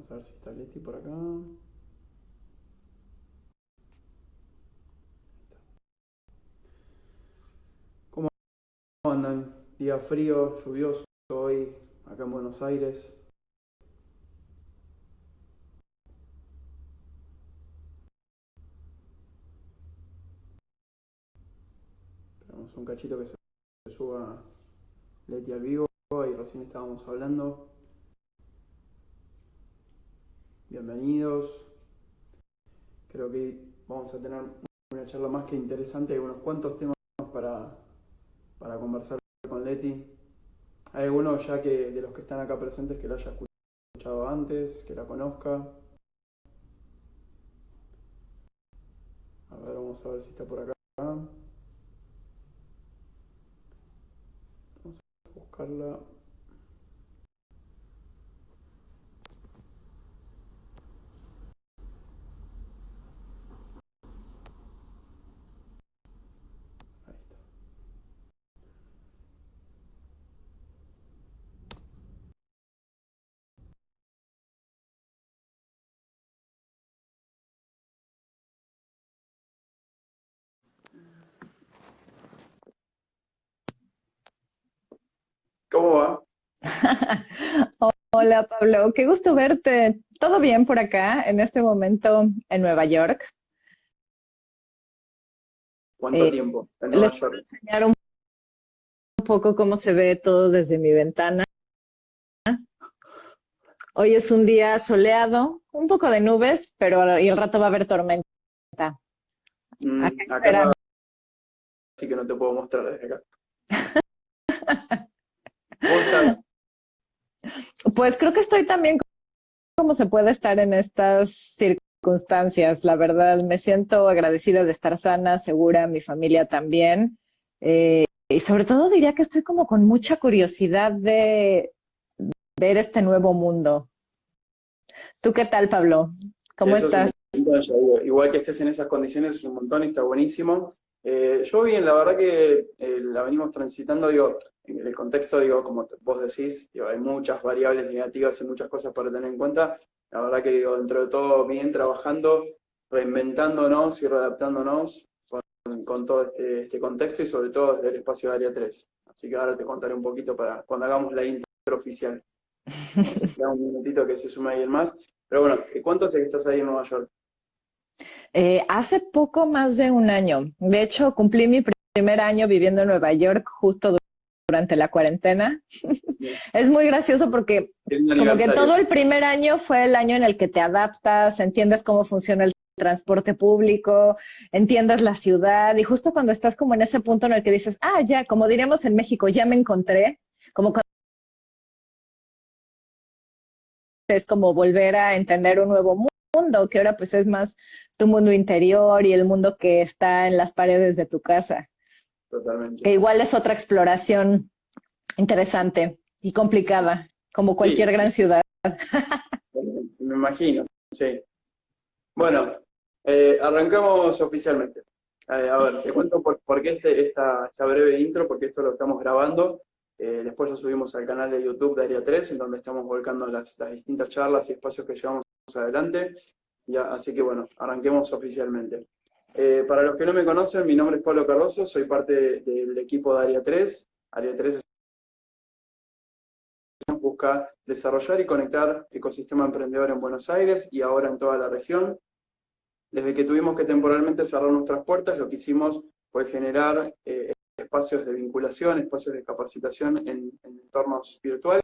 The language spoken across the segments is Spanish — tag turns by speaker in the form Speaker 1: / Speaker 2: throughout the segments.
Speaker 1: Vamos a ver si está Leti por acá. ¿Cómo andan? Día frío, lluvioso hoy, acá en Buenos Aires. Tenemos un cachito que se suba Leti al vivo y recién estábamos hablando. Bienvenidos. Creo que vamos a tener una charla más que interesante y unos cuantos temas para, para conversar con Leti. Hay algunos ya que de los que están acá presentes que la haya escuchado antes, que la conozca. A ver, vamos a ver si está por acá. Vamos a buscarla. Ahí está. ¿Cómo va?
Speaker 2: Hola Pablo, qué gusto verte. ¿Todo bien por acá en este momento en Nueva York?
Speaker 1: ¿Cuánto
Speaker 2: Eh,
Speaker 1: tiempo en Nueva
Speaker 2: Les puedo
Speaker 1: York?
Speaker 2: enseñar un poco cómo se ve todo desde mi ventana. Hoy es un día soleado, un poco de nubes, pero y el rato va a haber tormenta. Acá
Speaker 1: Acá
Speaker 2: esperando.
Speaker 1: sí que no te puedo mostrar desde acá. ¿Cómo estás?
Speaker 2: Pues creo que estoy también como se puede estar en estas circunstancias. La verdad, me siento agradecida de estar sana, segura, mi familia también. Y sobre todo diría que estoy como con mucha curiosidad de ver este nuevo mundo. ¿Tú qué tal, Pablo? ¿Cómo
Speaker 1: Eso es un
Speaker 2: estás?
Speaker 1: montón, ya digo. Igual que estés en esas condiciones es un montón y está buenísimo. Yo bien, la verdad que la venimos transitando, digo, en el contexto, digo, como vos decís, digo, hay muchas variables negativas y muchas cosas para tener en cuenta. La verdad que, digo, dentro de todo, bien trabajando, reinventándonos y readaptándonos con todo este contexto y sobre todo desde el espacio de Área 3. Así que ahora te contaré un poquito para cuando hagamos la intro oficial. Vamos a esperar un minutito que se sume alguien más. Pero bueno, ¿cuánto hace que estás ahí en Nueva York?
Speaker 2: Hace poco más de un año. De hecho, cumplí mi primer año viviendo en Nueva York justo durante la cuarentena.
Speaker 1: Bien,
Speaker 2: Es muy gracioso porque
Speaker 1: tiene un
Speaker 2: como que
Speaker 1: aniversario.
Speaker 2: todo el primer año fue el año en el que te adaptas, entiendes cómo funciona el transporte público, entiendes la ciudad y justo cuando estás como en ese punto en el que dices, ah, ya, como diríamos en México, ya me encontré, como cuando es como volver a entender un nuevo mundo, que ahora pues es más tu mundo interior y el mundo que está en las paredes de tu casa,
Speaker 1: Totalmente.
Speaker 2: que igual es otra exploración interesante y complicada, como
Speaker 1: Sí,
Speaker 2: cualquier gran ciudad.
Speaker 1: me imagino, sí. Bueno, arrancamos oficialmente. A ver, te cuento por qué esta breve intro, porque esto lo estamos grabando. Después lo subimos al canal de YouTube de Área 3, en donde estamos volcando las distintas charlas y espacios que llevamos adelante. Así que bueno, arranquemos oficialmente. Para los que no me conocen, mi nombre es Pablo Cardoso, soy parte del equipo de Área 3. Área 3 busca desarrollar y conectar ecosistema emprendedor en Buenos Aires y ahora en toda la región. Desde que tuvimos que temporalmente cerrar nuestras puertas, lo que hicimos fue generar espacios de vinculación, espacios de capacitación en entornos virtuales,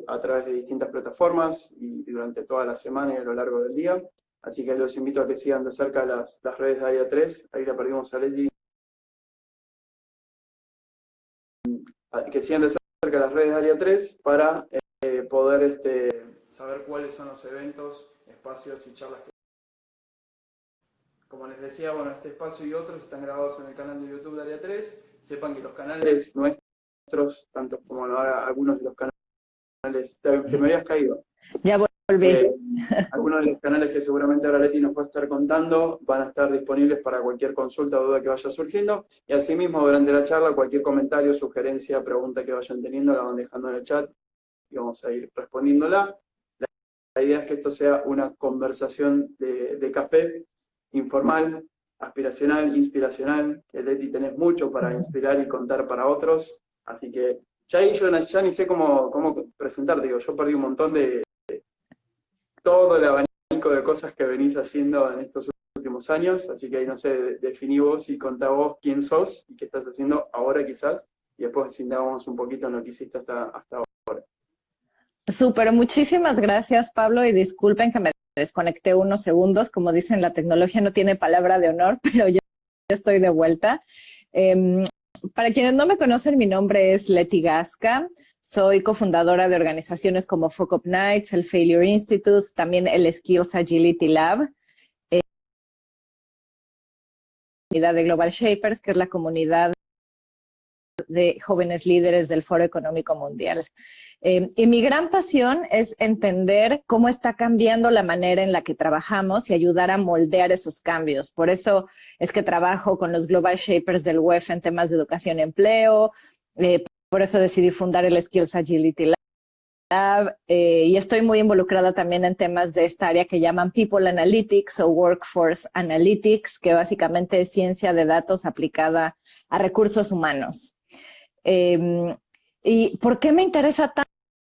Speaker 1: a través de distintas plataformas y durante toda la semana y a lo largo del día. Así que los invito a que sigan de cerca las redes de Área 3. Ahí la perdimos a Leti. Que sigan de cerca las redes de Área 3 para poder saber cuáles son los eventos, espacios y charlas que... Como les decía, bueno, este espacio y otros están grabados en el canal de YouTube de Área 3. Sepan que los canales nuestros, tanto como ahora algunos de los canales, te me habías caído.
Speaker 2: Ya volví.
Speaker 1: Eh, Algunos de los canales que seguramente ahora Leti nos va a estar contando van a estar disponibles para cualquier consulta o duda que vaya surgiendo. Y asimismo, durante la charla, cualquier comentario, sugerencia, pregunta que vayan teniendo, la van dejando en el chat y vamos a ir respondiéndola. idea es que esto sea una conversación de café, informal, aspiracional, inspiracional, que Leti tenés mucho para inspirar y contar para otros, así que ya ahí yo ya ni sé cómo presentarte, digo, yo perdí un montón de todo el abanico de cosas que venís haciendo en estos últimos años, así que ahí no sé, definí vos y contá vos quién sos y qué estás haciendo ahora quizás, y después indagamos un poquito en lo que hiciste hasta ahora.
Speaker 2: Súper, muchísimas gracias, Pablo, y disculpen que me desconecté unos segundos. Como dicen, la tecnología no tiene palabra de honor, pero ya estoy de vuelta. Para quienes no me conocen, mi nombre es Leti Gasca. Soy cofundadora de organizaciones como Fuck Up Nights, el Failure Institute, también el Skills Agility Lab, comunidad de Global Shapers, que es la comunidad de jóvenes líderes del Foro Económico Mundial. Y mi gran pasión es entender cómo está cambiando la manera en la que trabajamos y ayudar a moldear esos cambios. Por eso es que trabajo con los Global Shapers del WEF en temas de educación y empleo. Por eso decidí fundar el Skills Agility Lab. Y estoy muy involucrada también en temas de esta área que llaman People Analytics o Workforce Analytics, que básicamente es ciencia de datos aplicada a recursos humanos. ¿Y por qué me interesa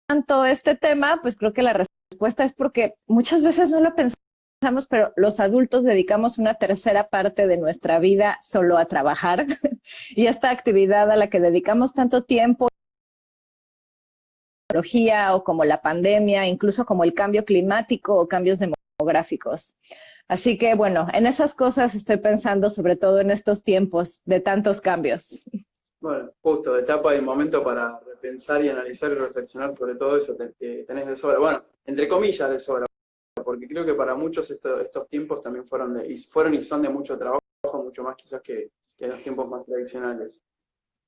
Speaker 2: tanto este tema? Pues creo que la respuesta es porque muchas veces no lo pensamos, pero los adultos dedicamos una tercera parte de nuestra vida solo a trabajar y esta actividad a la que dedicamos tanto tiempo, tecnología o como la pandemia, incluso como el cambio climático o cambios demográficos. Así que bueno, en esas cosas estoy pensando sobre todo en estos tiempos de tantos cambios.
Speaker 1: Bueno, justo, de etapa y momento para repensar y analizar y reflexionar sobre todo eso que tenés de sobra. Bueno, entre comillas de sobra, porque creo que para muchos estos tiempos también fueron y son de mucho trabajo, mucho más quizás que los tiempos más tradicionales.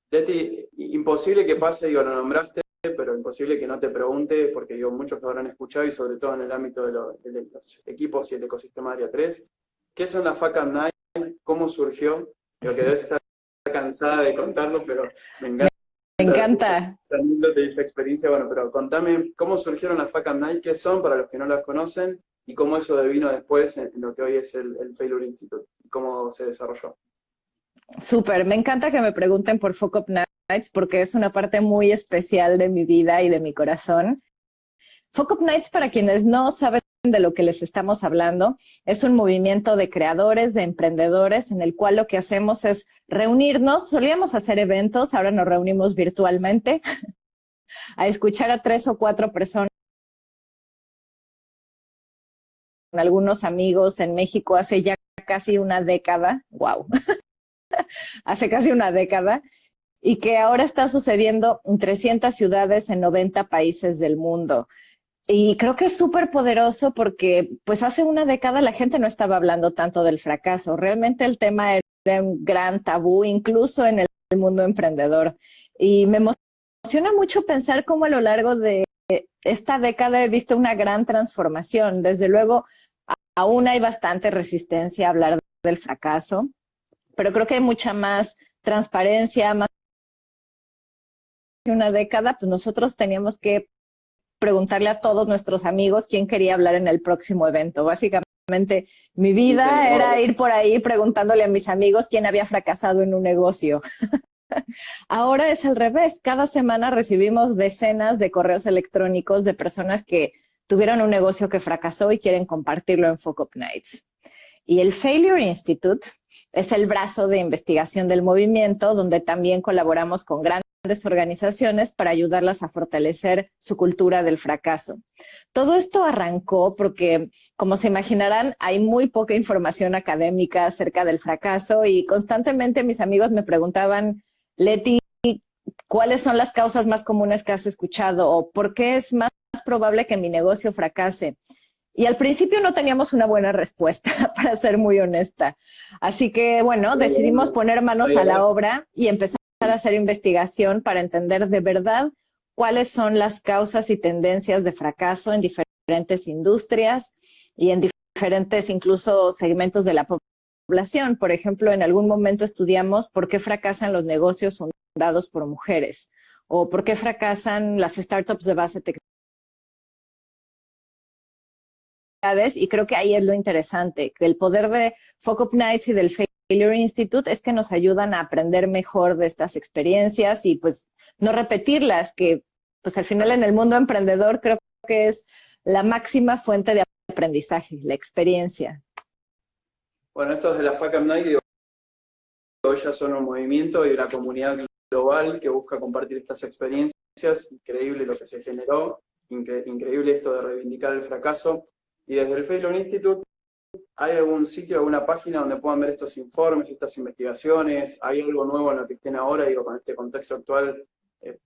Speaker 1: Leti, imposible que pase, digo, lo nombraste, pero imposible que no te pregunte, porque digo, muchos lo habrán escuchado y sobre todo en el ámbito de los equipos y el ecosistema Área 3. ¿Qué son las Fuck Up Nights? ¿Cómo surgió? Creo que debes estar cansada de contarlo, pero me encanta.
Speaker 2: Me encanta.
Speaker 1: De esa experiencia, bueno, pero contame cómo surgieron las Fuck Up Nights, qué son para los que no las conocen y cómo eso devino después en lo que hoy es el Failure Institute y cómo se desarrolló.
Speaker 2: Súper, me encanta que me pregunten por Fuck Up Nights porque es una parte muy especial de mi vida y de mi corazón. Fuck Up Nights, para quienes no saben de lo que les estamos hablando, es un movimiento de creadores, de emprendedores, en el cual lo que hacemos es reunirnos. Solíamos hacer eventos, ahora nos reunimos virtualmente a escuchar a 3 o 4 personas, con algunos amigos en México hace ya casi una década. ¡Wow! Hace casi una década. Y que ahora está sucediendo en 300 ciudades en 90 países del mundo. Y creo que es súper poderoso porque pues hace una década la gente no estaba hablando tanto del fracaso. Realmente el tema era un gran tabú, incluso en el mundo emprendedor. Y me emociona mucho pensar cómo a lo largo de esta década he visto una gran transformación. Desde luego, aún hay bastante resistencia a hablar del fracaso, pero creo que hay mucha más transparencia, más de una década, pues nosotros teníamos que preguntarle a todos nuestros amigos quién quería hablar en el próximo evento. Básicamente, mi vida era ir por ahí preguntándole a mis amigos quién había fracasado en un negocio. Ahora es al revés. Cada semana recibimos decenas de correos electrónicos de personas que tuvieron un negocio que fracasó y quieren compartirlo en Fuck Up Nights. Y el Failure Institute es el brazo de investigación del movimiento, donde también colaboramos con grandes organizaciones para ayudarlas a fortalecer su cultura del fracaso. Todo esto arrancó porque, como se imaginarán, hay muy poca información académica acerca del fracaso y constantemente mis amigos me preguntaban, Leti, ¿cuáles son las causas más comunes que has escuchado? ¿O por qué es más probable que mi negocio fracase? Y al principio no teníamos una buena respuesta, para ser muy honesta. Así que, bueno, decidimos poner manos a la obra y empezar a hacer investigación para entender de verdad cuáles son las causas y tendencias de fracaso en diferentes industrias y en diferentes incluso segmentos de la población. Por ejemplo, en algún momento estudiamos por qué fracasan los negocios fundados por mujeres o por qué fracasan las startups de base tecnológica y creo que ahí es lo interesante, que el poder de Fuck Up Nights y del Failure Institute es que nos ayudan a aprender mejor de estas experiencias y pues no repetirlas, que pues al final en el mundo emprendedor creo que es la máxima fuente de aprendizaje, la experiencia.
Speaker 1: Bueno, estos de la Fuck Up Night, digo, ya son un movimiento y una comunidad global que busca compartir estas experiencias. Increíble lo que se generó, increíble esto de reivindicar el fracaso. Y desde el Failure Institute, ¿hay algún sitio, alguna página donde puedan ver estos informes, estas investigaciones? ¿Hay algo nuevo en lo que estén ahora, digo, con este contexto actual,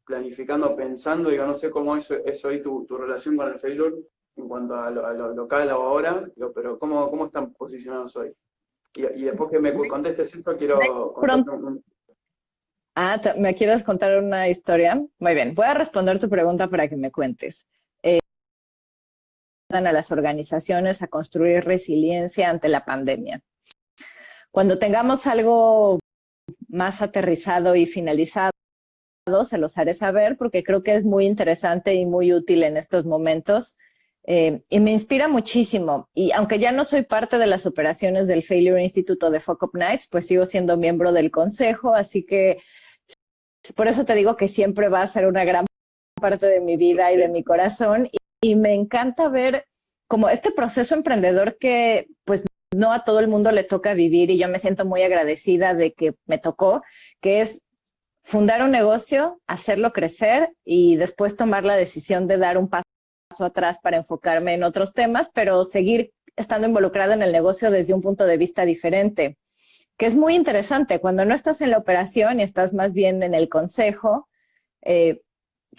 Speaker 1: planificando, pensando? Digo, no sé cómo es hoy tu relación con el Failure en cuanto a lo local o ahora, digo, pero ¿cómo están posicionados hoy? Y después que me contestes eso, quiero contarte
Speaker 2: ¿me quieres contar una historia? Muy bien, voy a responder tu pregunta para que me cuentes. A las organizaciones a construir resiliencia ante la pandemia. Cuando tengamos algo más aterrizado y finalizado, se los haré saber porque creo que es muy interesante y muy útil en estos momentos. Y me inspira muchísimo. Y aunque ya no soy parte de las operaciones del Failure Institute o de Fuck Up Nights, pues sigo siendo miembro del consejo, así que por eso te digo que siempre va a ser una gran parte de mi vida y de mi corazón. Y me encanta ver como este proceso emprendedor que pues no a todo el mundo le toca vivir y yo me siento muy agradecida de que me tocó, que es fundar un negocio, hacerlo crecer y después tomar la decisión de dar un paso atrás para enfocarme en otros temas, pero seguir estando involucrada en el negocio desde un punto de vista diferente, que es muy interesante. Cuando no estás en la operación y estás más bien en el consejo,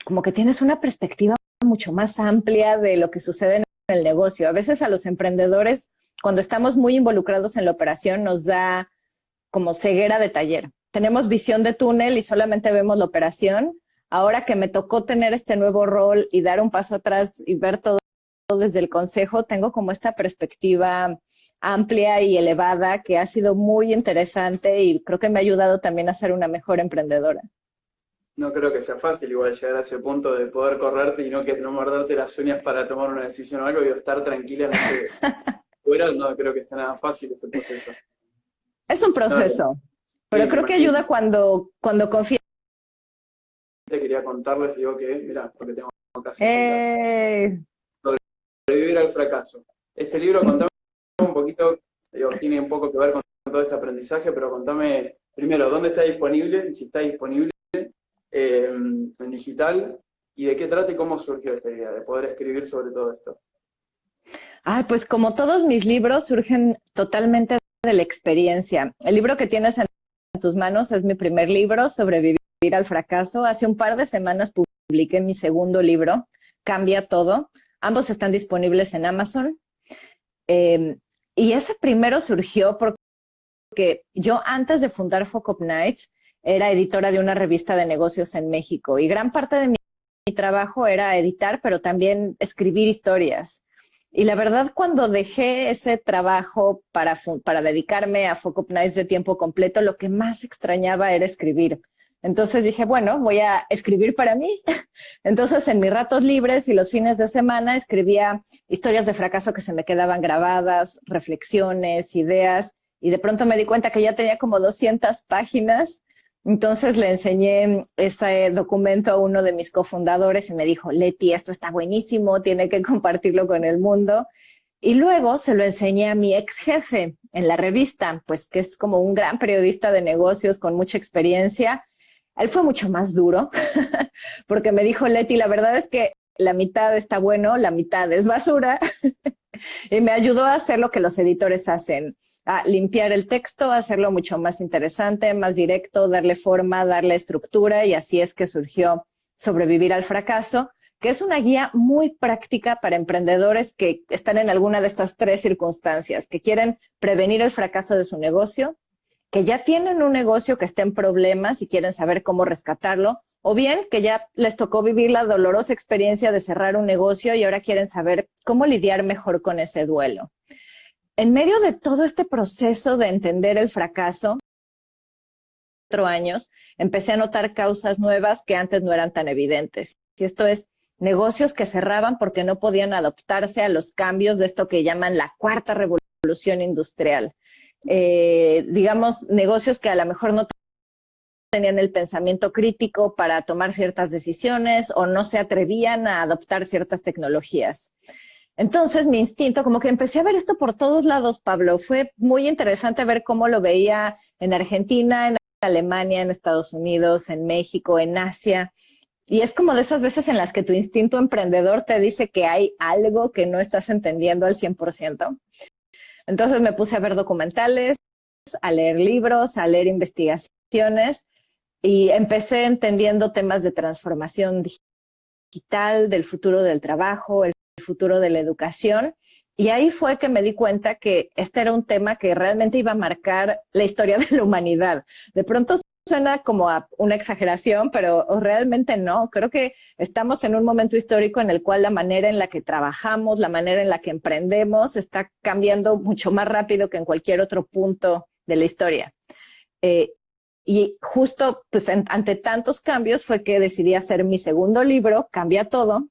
Speaker 2: como que tienes una perspectiva mucho más amplia de lo que sucede en el negocio. A veces a los emprendedores, cuando estamos muy involucrados en la operación, nos da como ceguera de taller. Tenemos visión de túnel y solamente vemos la operación. Ahora que me tocó tener este nuevo rol y dar un paso atrás y ver todo desde el consejo, tengo como esta perspectiva amplia y elevada que ha sido muy interesante y creo que me ha ayudado también a ser una mejor emprendedora.
Speaker 1: No creo que sea fácil igual llegar a ese punto de poder correrte y no morderte las uñas para tomar una decisión o algo y estar tranquila en ese fuera. No creo que sea nada fácil ese proceso.
Speaker 2: Es un proceso, pero creo que ayuda cuando confías.
Speaker 1: Te quería contarles, digo que, mira, porque tengo casi sobrevivir al fracaso. Este libro, contame un poquito, digo, tiene un poco que ver con todo este aprendizaje, pero contame primero, ¿dónde está disponible? Si está disponible en digital, y de qué trata y cómo surgió esta idea de poder escribir sobre todo esto.
Speaker 2: Pues como todos mis libros surgen totalmente de la experiencia. El libro que tienes en tus manos es mi primer libro, Sobrevivir al fracaso. Hace un par de semanas publiqué mi segundo libro, Cambia Todo. Ambos están disponibles en Amazon. Y ese primero surgió porque yo antes de fundar Fuck Up Nights era editora de una revista de negocios en México y gran parte de mi trabajo era editar, pero también escribir historias. Y la verdad, cuando dejé ese trabajo para dedicarme a Fuck Up Nights de tiempo completo, lo que más extrañaba era escribir. Entonces dije, bueno, voy a escribir para mí. Entonces, en mis ratos libres y los fines de semana escribía historias de fracaso que se me quedaban grabadas, reflexiones, ideas, y de pronto me di cuenta que ya tenía como 200 páginas. Entonces le enseñé ese documento a uno de mis cofundadores y me dijo, Leti, esto está buenísimo, tiene que compartirlo con el mundo. Y luego se lo enseñé a mi ex jefe en la revista, pues que es como un gran periodista de negocios con mucha experiencia. Él fue mucho más duro porque me dijo, Leti, la verdad es que la mitad está bueno, la mitad es basura. Y me ayudó a hacer lo que los editores hacen, a limpiar el texto, hacerlo mucho más interesante, más directo, darle forma, darle estructura, y así es que surgió Sobrevivir al fracaso, que es una guía muy práctica para emprendedores que están en alguna de estas tres circunstancias, que quieren prevenir el fracaso de su negocio, que ya tienen un negocio que está en problemas y quieren saber cómo rescatarlo, o bien que ya les tocó vivir la dolorosa experiencia de cerrar un negocio y ahora quieren saber cómo lidiar mejor con ese duelo. En medio de todo este proceso de entender el fracaso, 4 años, empecé a notar causas nuevas que antes no eran tan evidentes. Y esto es negocios que cerraban porque no podían adaptarse a los cambios de esto que llaman la cuarta revolución industrial. Digamos, negocios que a lo mejor no tenían el pensamiento crítico para tomar ciertas decisiones o no se atrevían a adoptar ciertas tecnologías. Entonces, mi instinto, como que empecé a ver esto por todos lados, Pablo. Fue muy interesante ver cómo lo veía en Argentina, en Alemania, en Estados Unidos, en México, en Asia. Y es como de esas veces en las que tu instinto emprendedor te dice que hay algo que no estás entendiendo al 100%. Entonces me puse a ver documentales, a leer libros, a leer investigaciones y empecé entendiendo temas de transformación digital, del futuro del trabajo, el futuro de la educación. Y ahí fue que me di cuenta que este era un tema que realmente iba a marcar la historia de la humanidad. De pronto suena como a una exageración, pero realmente no. Creo que estamos en un momento histórico en el cual la manera en la que trabajamos, la manera en la que emprendemos está cambiando mucho más rápido que en cualquier otro punto de la historia. Y justo pues, ante tantos cambios fue que decidí hacer mi segundo libro, Cambia Todo,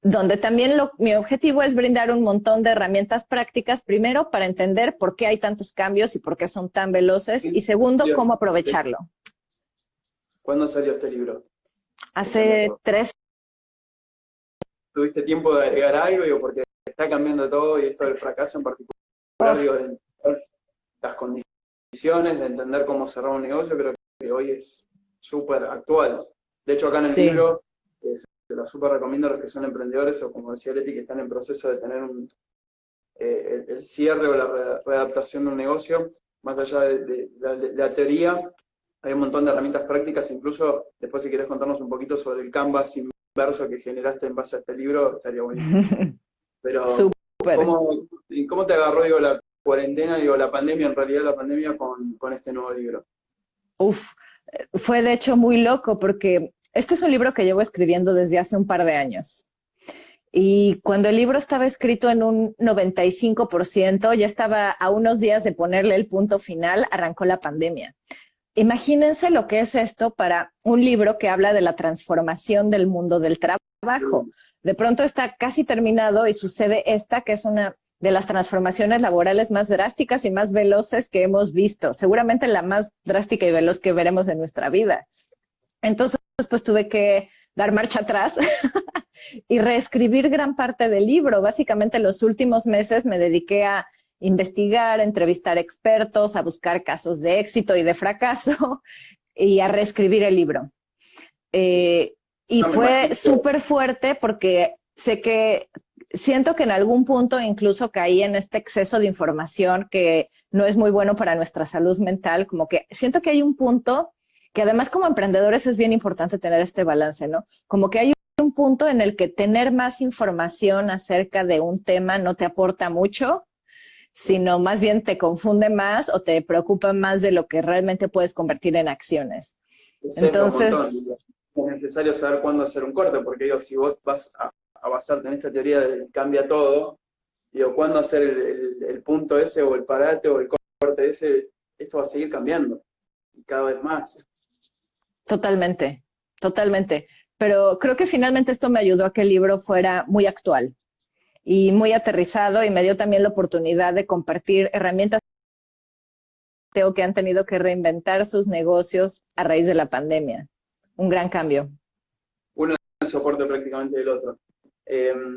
Speaker 2: donde también mi objetivo es brindar un montón de herramientas prácticas, primero, para entender por qué hay tantos cambios y por qué son tan veloces, y segundo, cómo aprovecharlo.
Speaker 1: ¿Cuándo salió este libro?
Speaker 2: Hace 3.
Speaker 1: ¿Tuviste tiempo de agregar algo? Digo, porque está cambiando todo y esto del fracaso en particular, digo, de entender las condiciones, de entender cómo cerrar un negocio, creo que hoy es súper actual. De hecho, acá en el libro se lo súper recomiendo a los que son emprendedores o, como decía Leti, que están en proceso de tener el cierre o la readaptación de un negocio. Más allá de la teoría, hay un montón de herramientas prácticas, incluso después si querés contarnos un poquito sobre el canvas inverso que generaste en base a este libro, estaría buenísimo. Pero, ¿cómo te agarró, digo, la cuarentena, digo, la pandemia, en realidad la pandemia con este nuevo libro?
Speaker 2: Fue de hecho muy loco porque este es un libro que llevo escribiendo desde hace un par de años. Y cuando el libro estaba escrito en un 95%, ya estaba a unos días de ponerle el punto final, arrancó la pandemia. Imagínense lo que es esto para un libro que habla de la transformación del mundo del trabajo. De pronto está casi terminado y sucede esta, que es una de las transformaciones laborales más drásticas y más veloces que hemos visto. Seguramente la más drástica y veloz que veremos en nuestra vida. Entonces, pues tuve que dar marcha atrás y reescribir gran parte del libro. Básicamente, los últimos meses me dediqué a investigar, a entrevistar expertos, a buscar casos de éxito y de fracaso y a reescribir el libro. Y fue súper fuerte porque siento que en algún punto incluso caí en este exceso de información que no es muy bueno para nuestra salud mental. Como que siento que hay un punto que además como emprendedores es bien importante tener este balance, ¿no? Como que hay un punto en el que tener más información acerca de un tema no te aporta mucho, sino más bien te confunde más o te preocupa más de lo que realmente puedes convertir en acciones. Entonces,
Speaker 1: es necesario saber cuándo hacer un corte, porque digo, si vos vas a basarte en esta teoría de cambia todo, digo, cuándo hacer el punto ese o el parate o el corte ese, esto va a seguir cambiando y cada vez más.
Speaker 2: Totalmente, totalmente. Pero creo que finalmente esto me ayudó a que el libro fuera muy actual y muy aterrizado y me dio también la oportunidad de compartir herramientas que han tenido que reinventar sus negocios a raíz de la pandemia. Un gran cambio. Uno
Speaker 1: es el soporte prácticamente del otro.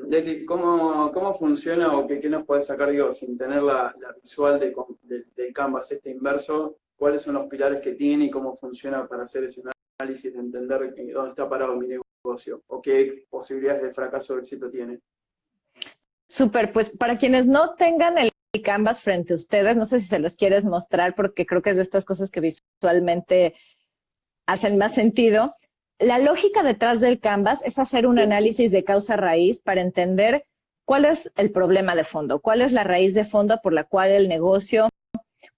Speaker 1: Leti, ¿cómo funciona o qué nos puedes sacar, digo, sin tener la visual del Canvas este inverso? ¿Cuáles son los pilares que tiene y cómo funciona para hacer ese análisis de entender dónde está parado mi negocio o qué posibilidades de fracaso o éxito tiene?
Speaker 2: Súper, pues para quienes no tengan el Canvas frente a ustedes, no sé si se los quieres mostrar porque creo que es de estas cosas que visualmente hacen más sentido. La lógica detrás del Canvas es hacer un análisis de causa-raíz para entender cuál es el problema de fondo, cuál es la raíz de fondo por la cual el negocio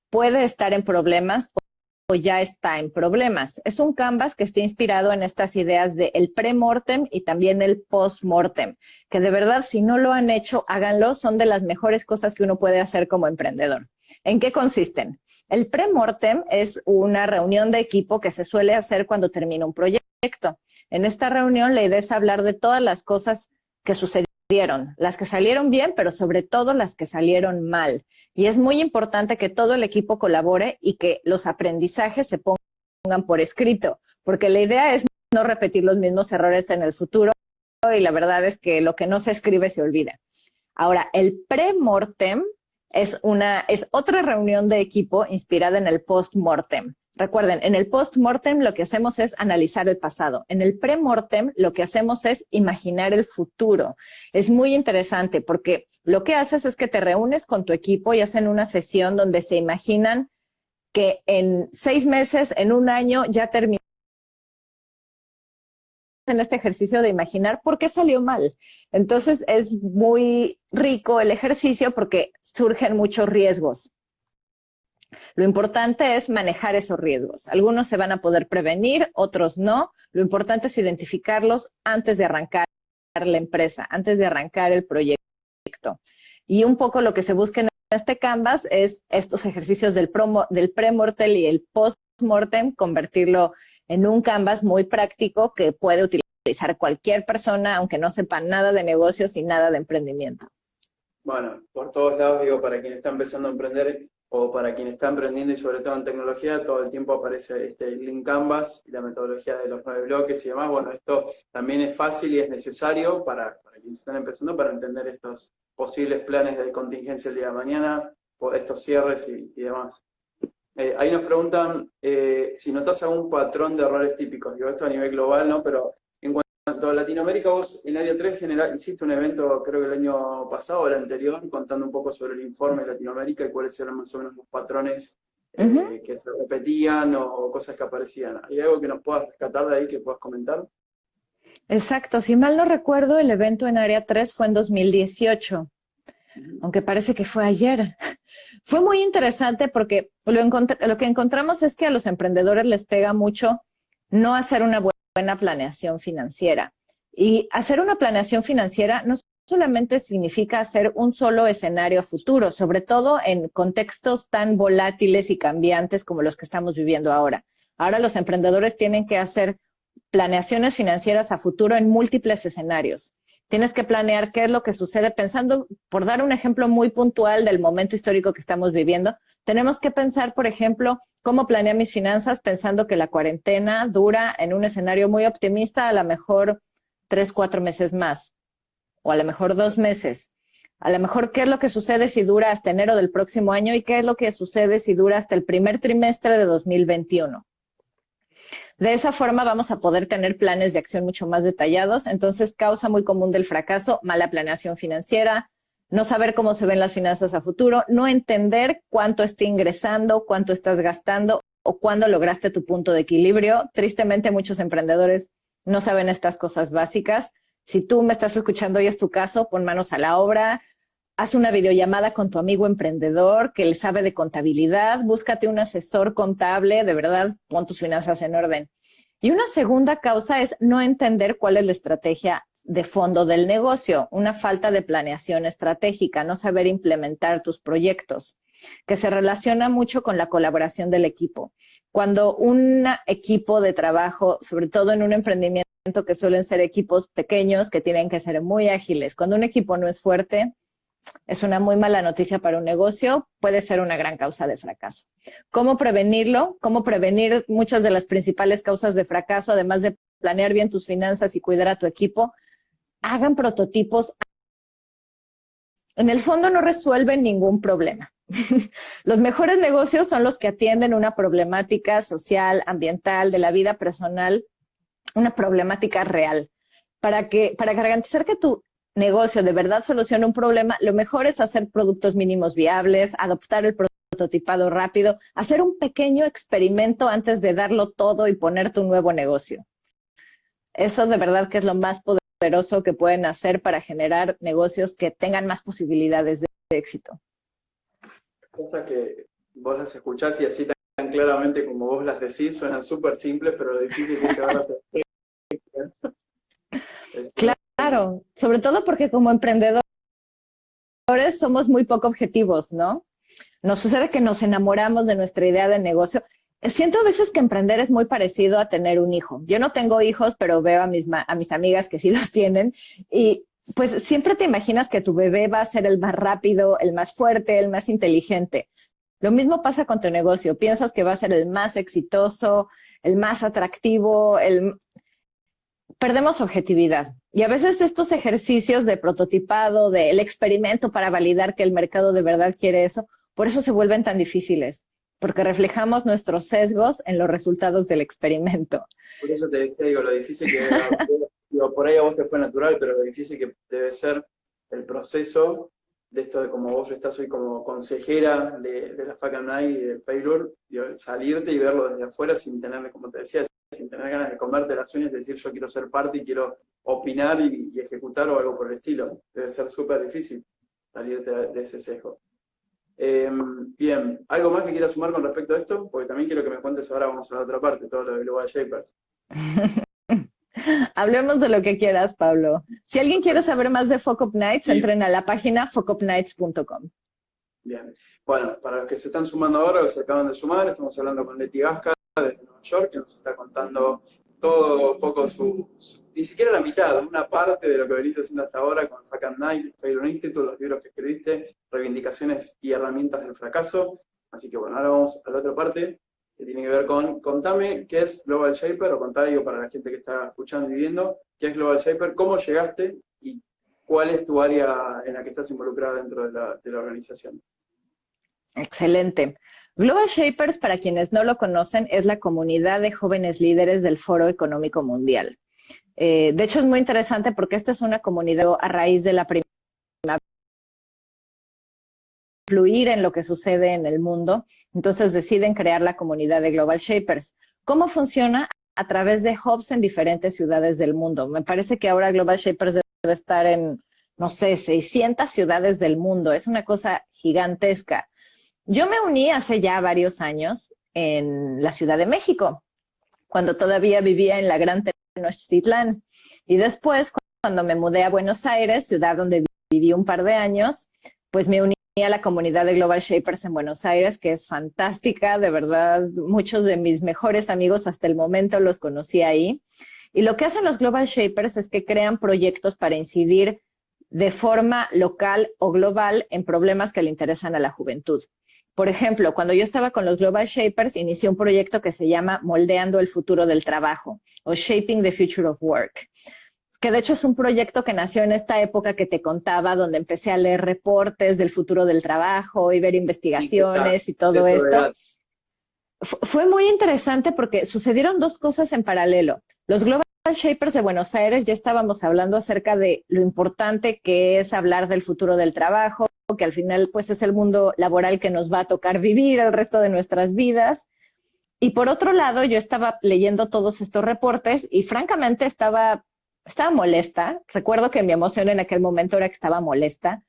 Speaker 2: puede estar en problemas o ya está en problemas. Es un Canvas que está inspirado en estas ideas de el pre-mortem y también el post-mortem, que de verdad, si no lo han hecho, háganlo, son de las mejores cosas que uno puede hacer como emprendedor. ¿En qué consisten? El pre-mortem es una reunión de equipo que se suele hacer cuando termina un proyecto. En esta reunión la idea es hablar de todas las cosas que sucedieron, las que salieron bien, pero sobre todo las que salieron mal. Y es muy importante que todo el equipo colabore y que los aprendizajes se pongan por escrito, porque la idea es no repetir los mismos errores en el futuro y la verdad es que lo que no se escribe se olvida. Ahora, el pre-mortem es otra reunión de equipo inspirada en el post-mortem. Recuerden, en el post-mortem lo que hacemos es analizar el pasado. En el pre-mortem lo que hacemos es imaginar el futuro. Es muy interesante porque lo que haces es que te reúnes con tu equipo y hacen una sesión donde se imaginan que en 6 meses, en un año, ya terminan en este ejercicio de imaginar por qué salió mal. Entonces es muy rico el ejercicio porque surgen muchos riesgos. Lo importante es manejar esos riesgos. Algunos se van a poder prevenir, otros no. Lo importante es identificarlos antes de arrancar la empresa, antes de arrancar el proyecto. Y un poco lo que se busca en este Canvas es estos ejercicios del pre-mortem y el post-mortem, convertirlo en un Canvas muy práctico que puede utilizar cualquier persona, aunque no sepa nada de negocios y nada de emprendimiento.
Speaker 1: Bueno, por todos lados, digo, para quien está empezando a emprender o para quien está emprendiendo y sobre todo en tecnología, todo el tiempo aparece este Lean Canvas y la metodología de los 9 bloques y demás. Bueno, esto también es fácil y es necesario para quienes están empezando para entender estos posibles planes de contingencia el día de mañana, o estos cierres y demás. Ahí nos preguntan si notas algún patrón de errores típicos. Digo, esto a nivel global, ¿no? Pero en cuanto a Latinoamérica, vos en Área 3 hiciste un evento, creo que el año pasado o el anterior, contando un poco sobre el informe de Latinoamérica y cuáles eran más o menos los patrones que se repetían o cosas que aparecían. ¿Hay algo que nos puedas rescatar de ahí, que puedas comentar?
Speaker 2: Exacto. Si mal no recuerdo, el evento en Área 3 fue en 2018. Aunque parece que fue ayer. Fue muy interesante porque lo que encontramos es que a los emprendedores les pega mucho no hacer una buena planeación financiera. Y hacer una planeación financiera no solamente significa hacer un solo escenario a futuro, sobre todo en contextos tan volátiles y cambiantes como los que estamos viviendo ahora. Ahora los emprendedores tienen que hacer planeaciones financieras a futuro en múltiples escenarios. Tienes que planear qué es lo que sucede pensando, por dar un ejemplo muy puntual del momento histórico que estamos viviendo, tenemos que pensar, por ejemplo, cómo planear mis finanzas pensando que la cuarentena dura en un escenario muy optimista a lo mejor 3, 4 meses más, o a lo mejor 2 meses. A lo mejor qué es lo que sucede si dura hasta enero del próximo año y qué es lo que sucede si dura hasta el primer trimestre de 2021. De esa forma vamos a poder tener planes de acción mucho más detallados. Entonces, causa muy común del fracaso, mala planeación financiera, no saber cómo se ven las finanzas a futuro, no entender cuánto está ingresando, cuánto estás gastando o cuándo lograste tu punto de equilibrio. Tristemente, muchos emprendedores no saben estas cosas básicas. Si tú me estás escuchando y es tu caso, pon manos a la obra. Haz una videollamada con tu amigo emprendedor que él sabe de contabilidad, búscate un asesor contable, de verdad, pon tus finanzas en orden. Y una segunda causa es no entender cuál es la estrategia de fondo del negocio, una falta de planeación estratégica, no saber implementar tus proyectos, que se relaciona mucho con la colaboración del equipo. Cuando un equipo de trabajo, sobre todo en un emprendimiento que suelen ser equipos pequeños que tienen que ser muy ágiles, cuando un equipo no es fuerte, es una muy mala noticia para un negocio, puede ser una gran causa de fracaso. ¿Cómo prevenirlo? ¿Cómo prevenir muchas de las principales causas de fracaso, además de planear bien tus finanzas y cuidar a tu equipo? Hagan prototipos. En el fondo no resuelven ningún problema. Los mejores negocios son los que atienden una problemática social, ambiental, de la vida personal, una problemática real. Para garantizar que tu negocio de verdad soluciona un problema, lo mejor es hacer productos mínimos viables, adoptar el prototipado rápido, hacer un pequeño experimento antes de darlo todo y poner tu nuevo negocio. Eso de verdad que es lo más poderoso que pueden hacer para generar negocios que tengan más posibilidades de éxito.
Speaker 1: Cosa que vos las escuchás y así tan claramente como vos las decís, suenan súper simples, pero lo difícil que llevarlas a
Speaker 2: Claro, sobre todo porque como emprendedores somos muy poco objetivos, ¿no? Nos sucede que nos enamoramos de nuestra idea de negocio. Siento a veces que emprender es muy parecido a tener un hijo. Yo no tengo hijos, pero veo a mis amigas que sí los tienen y pues siempre te imaginas que tu bebé va a ser el más rápido, el más fuerte, el más inteligente. Lo mismo pasa con tu negocio. Piensas que va a ser el más exitoso, el más atractivo, perdemos objetividad. Y a veces estos ejercicios de prototipado, del experimento para validar que el mercado de verdad quiere eso, por eso se vuelven tan difíciles, porque reflejamos nuestros sesgos en los resultados del experimento.
Speaker 1: Por eso te decía, digo, lo difícil que digo, por ahí a vos te fue natural, pero lo difícil que debe ser el proceso de esto de como vos estás hoy como consejera de la Fuck and Night y de Failure, digo, salirte y verlo desde afuera sin tener, como te decía, sin tener ganas de comerte las uñas y decir yo quiero ser parte y quiero opinar y ejecutar o algo por el estilo. Debe ser súper difícil salirte de ese sesgo. Bien, ¿algo más que quieras sumar con respecto a esto? Porque también quiero que me cuentes ahora, vamos a la otra parte, todo lo de Global Shapers.
Speaker 2: Hablemos de lo que quieras, Pablo. Si alguien quiere saber más de Fuck Up Nights, sí, entren a la página fuckupnights.com.
Speaker 1: Bien, bueno, para los que se están sumando ahora, o se acaban de sumar, estamos hablando con Leti Gasca desde Nueva York, que nos está contando todo un poco ni siquiera la mitad, una parte de lo que venís haciendo hasta ahora con Fuck and Night, Failure Institute, los libros que escribiste, reivindicaciones y herramientas del fracaso. Así que bueno, ahora vamos a la otra parte, que tiene que ver con, contame qué es Global Shaper, o contá, digo, para la gente que está escuchando y viendo, qué es Global Shaper, cómo llegaste y cuál es tu área en la que estás involucrada dentro de la organización.
Speaker 2: Excelente. Global Shapers, para quienes no lo conocen, es la comunidad de jóvenes líderes del Foro Económico Mundial. De hecho, es muy interesante porque esta es una comunidad a raíz de la primera influir en lo que sucede en el mundo. Entonces deciden crear la comunidad de Global Shapers. ¿Cómo funciona? A través de hubs en diferentes ciudades del mundo. Me parece que ahora Global Shapers debe estar en, no sé, 600 ciudades del mundo. Es una cosa gigantesca. Yo me uní hace ya varios años en la Ciudad de México, cuando todavía vivía en la Gran Tenochtitlán. Y después, cuando me mudé a Buenos Aires, ciudad donde viví un par de años, pues me uní a la comunidad de Global Shapers en Buenos Aires, que es fantástica, de verdad. Muchos de mis mejores amigos hasta el momento los conocí ahí. Y lo que hacen los Global Shapers es que crean proyectos para incidir de forma local o global en problemas que le interesan a la juventud. Por ejemplo, cuando yo estaba con los Global Shapers, inicié un proyecto que se llama Moldeando el Futuro del Trabajo, o Shaping the Future of Work, que de hecho es un proyecto que nació en esta época que te contaba, donde empecé a leer reportes del futuro del trabajo y ver investigaciones y todo esto. Fue muy interesante porque sucedieron dos cosas en paralelo. Los Global Shapers de Buenos Aires ya estábamos hablando acerca de lo importante que es hablar del futuro del trabajo, que al final pues es el mundo laboral que nos va a tocar vivir el resto de nuestras vidas. Y por otro lado, yo estaba leyendo todos estos reportes y francamente estaba molesta. Recuerdo que mi emoción en aquel momento era que estaba molesta,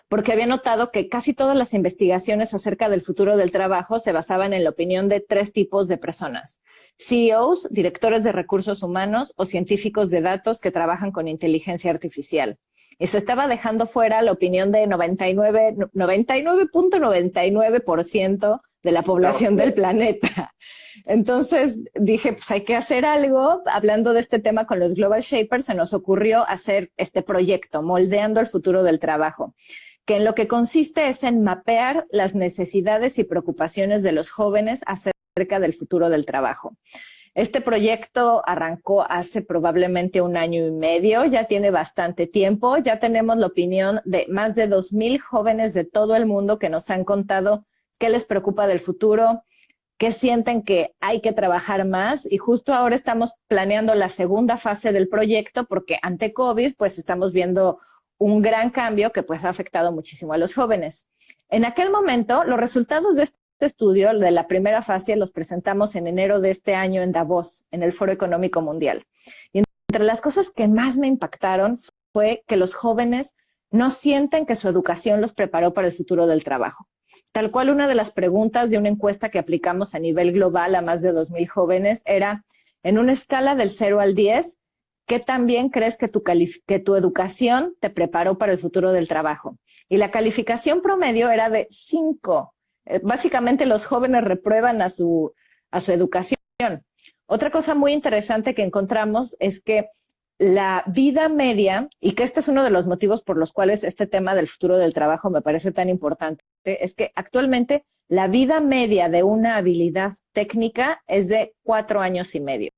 Speaker 2: porque había notado que casi todas las investigaciones acerca del futuro del trabajo se basaban en la opinión de tres tipos de personas: CEOs, directores de recursos humanos o científicos de datos que trabajan con inteligencia artificial. Y se estaba dejando fuera la opinión de 99.99% de la población del planeta. Entonces dije, pues hay que hacer algo. Hablando de este tema con los Global Shapers, se nos ocurrió hacer este proyecto, Moldeando el Futuro del Trabajo, que en lo que consiste es en mapear las necesidades y preocupaciones de los jóvenes acerca del futuro del trabajo. Este proyecto arrancó hace probablemente 1 año y medio, ya tiene bastante tiempo, ya tenemos la opinión de más de 2,000 jóvenes de todo el mundo que nos han contado qué les preocupa del futuro, qué sienten que hay que trabajar más, y justo ahora estamos planeando la segunda fase del proyecto porque ante COVID pues estamos viendo un gran cambio que pues ha afectado muchísimo a los jóvenes. En aquel momento, los resultados de este estudio, de la primera fase, los presentamos en enero de este año en Davos, en el Foro Económico Mundial. Y entre las cosas que más me impactaron fue que los jóvenes no sienten que su educación los preparó para el futuro del trabajo. Tal cual, una de las preguntas de una encuesta que aplicamos a nivel global a más de 2,000 jóvenes era, en una escala del 0 al 10, ¿qué tan bien crees que que tu educación te preparó para el futuro del trabajo? Y la calificación promedio era de 5. Básicamente los jóvenes reprueban a su educación. Otra cosa muy interesante que encontramos es que la vida media, y que este es uno de los motivos por los cuales este tema del futuro del trabajo me parece tan importante, es que actualmente la vida media de una habilidad técnica es de 4 años y medio.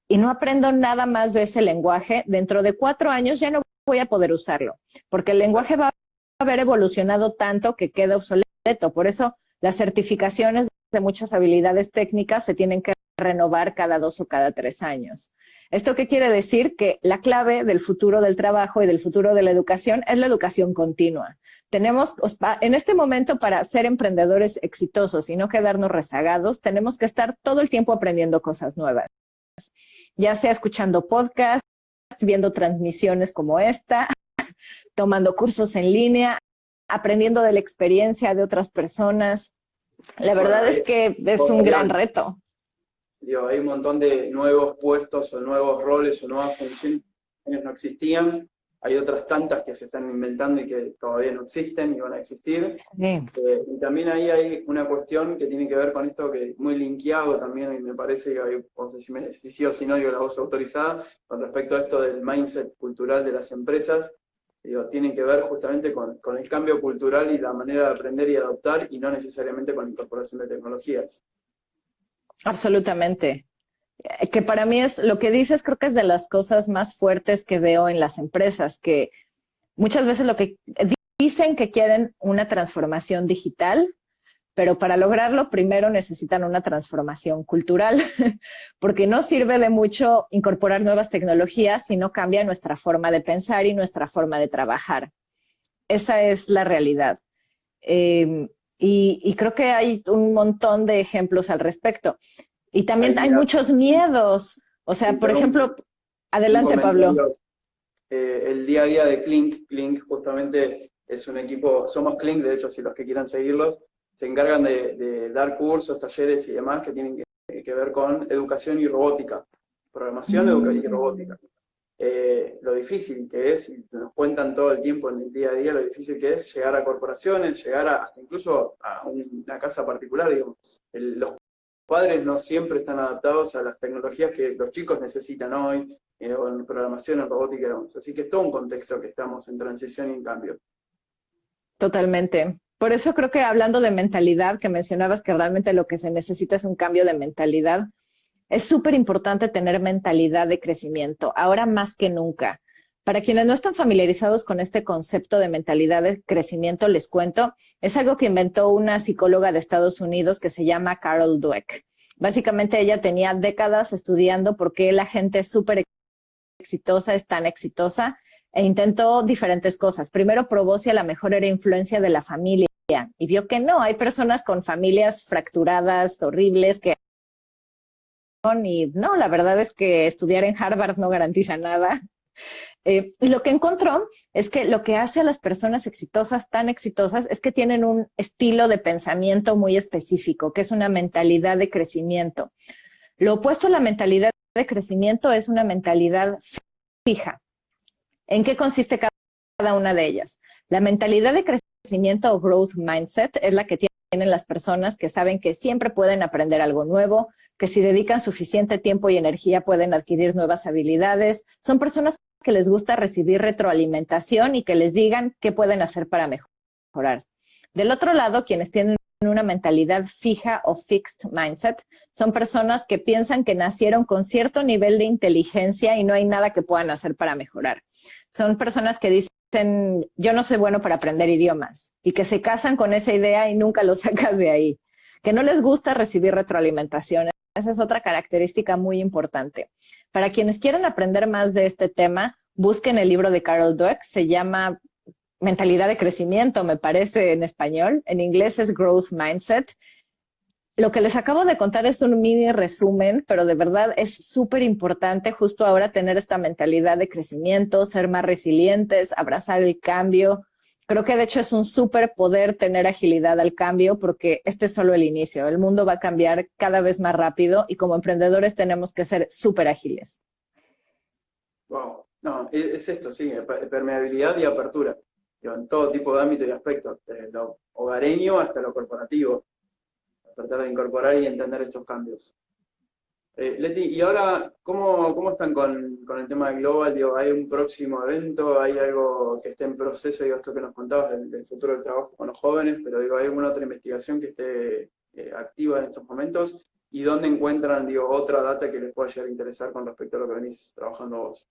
Speaker 2: Y no aprendo nada más de ese lenguaje. Dentro de 4 años ya no voy a poder usarlo, porque el lenguaje va a haber evolucionado tanto que queda obsoleto. Por eso las certificaciones de muchas habilidades técnicas se tienen que renovar cada 2 o cada 3 años. ¿Esto qué quiere decir? Que la clave del futuro del trabajo y del futuro de la educación es la educación continua. Tenemos, en este momento, para ser emprendedores exitosos y no quedarnos rezagados, tenemos que estar todo el tiempo aprendiendo cosas nuevas. Ya sea escuchando podcasts, viendo transmisiones como esta, tomando cursos en línea, aprendiendo de la experiencia de otras personas. La verdad es que es un gran reto.
Speaker 1: Hay un montón de nuevos puestos o nuevos roles o nuevas funciones que no existían. Hay otras tantas que se están inventando y que todavía no existen y van a existir. Sí. Y también ahí hay una cuestión que tiene que ver con esto que muy linkeado también, y me parece que hay, no sé si sí o si no digo la voz autorizada, con respecto a esto del mindset cultural de las empresas. Tienen que ver justamente con el cambio cultural y la manera de aprender y adoptar, y no necesariamente con la incorporación de tecnologías.
Speaker 2: Absolutamente. Que para mí es, lo que dices, creo que es de las cosas más fuertes que veo en las empresas, que muchas veces lo que dicen que quieren una transformación digital, pero para lograrlo primero necesitan una transformación cultural, porque no sirve de mucho incorporar nuevas tecnologías si no cambia nuestra forma de pensar y nuestra forma de trabajar. Esa es la realidad. Y creo que hay un montón de ejemplos al respecto. Y también hay muchos miedos. O sea, por ejemplo, adelante, Pablo.
Speaker 1: El día a día de Clink justamente es un equipo, somos Clink, de hecho, si los que quieran seguirlos, se encargan de dar cursos, talleres y demás que tienen que ver con educación y robótica, programación, educación y robótica. Lo difícil que es, y nos cuentan todo el tiempo en el día a día, lo difícil que es llegar a corporaciones, llegar hasta incluso a una casa particular, digamos. Los padres no siempre están adaptados a las tecnologías que los chicos necesitan hoy, o en programación, en robótica y demás. Así que es todo un contexto que estamos en transición y en cambio.
Speaker 2: Totalmente. Por eso creo que hablando de mentalidad, que mencionabas que realmente lo que se necesita es un cambio de mentalidad, es súper importante tener mentalidad de crecimiento, ahora más que nunca. Para quienes no están familiarizados con este concepto de mentalidad de crecimiento, les cuento, es algo que inventó una psicóloga de Estados Unidos que se llama Carol Dweck. Básicamente ella tenía décadas estudiando por qué la gente súper exitosa es tan exitosa e intentó diferentes cosas. Primero probó si a lo mejor era influencia de la familia y vio que no, hay personas con familias fracturadas, horribles, que y no, la verdad es que estudiar en Harvard no garantiza nada. Lo que encontró es que lo que hace a las personas exitosas tan exitosas es que tienen un estilo de pensamiento muy específico, que es una mentalidad de crecimiento. Lo opuesto a la mentalidad de crecimiento es una mentalidad fija. ¿En qué consiste cada una de ellas? La mentalidad de crecimiento o growth mindset es la que tienen las personas que saben que siempre pueden aprender algo nuevo, que si dedican suficiente tiempo y energía pueden adquirir nuevas habilidades. Son personas que les gusta recibir retroalimentación y que les digan qué pueden hacer para mejorar. Del otro lado, quienes tienen una mentalidad fija o fixed mindset son personas que piensan que nacieron con cierto nivel de inteligencia y no hay nada que puedan hacer para mejorar. Son personas que dicen, yo no soy bueno para aprender idiomas, y que se casan con esa idea y nunca lo sacas de ahí. Que no les gusta recibir retroalimentación. Esa es otra característica muy importante. Para quienes quieran aprender más de este tema, busquen el libro de Carol Dweck, se llama Mentalidad de Crecimiento, me parece en español. En inglés es Growth Mindset. Lo que les acabo de contar es un mini resumen, pero de verdad es súper importante justo ahora tener esta mentalidad de crecimiento, ser más resilientes, abrazar el cambio. Creo que de hecho es un súper poder tener agilidad al cambio porque este es solo el inicio. El mundo va a cambiar cada vez más rápido y como emprendedores tenemos que ser súper ágiles.
Speaker 1: No, es esto, sí, permeabilidad y apertura, digo, en todo tipo de ámbitos y aspectos, desde lo hogareño hasta lo corporativo, tratar de incorporar y entender estos cambios. Leti, y ahora, ¿cómo están con el tema de Global? Digo, ¿hay un próximo evento? ¿Hay algo que esté en proceso? Digo, esto que nos contabas del futuro del trabajo con los jóvenes, pero digo, ¿hay alguna otra investigación que esté activa en estos momentos? ¿Y dónde encuentran, digo, otra data que les pueda llegar a interesar con respecto a lo que venís trabajando vos?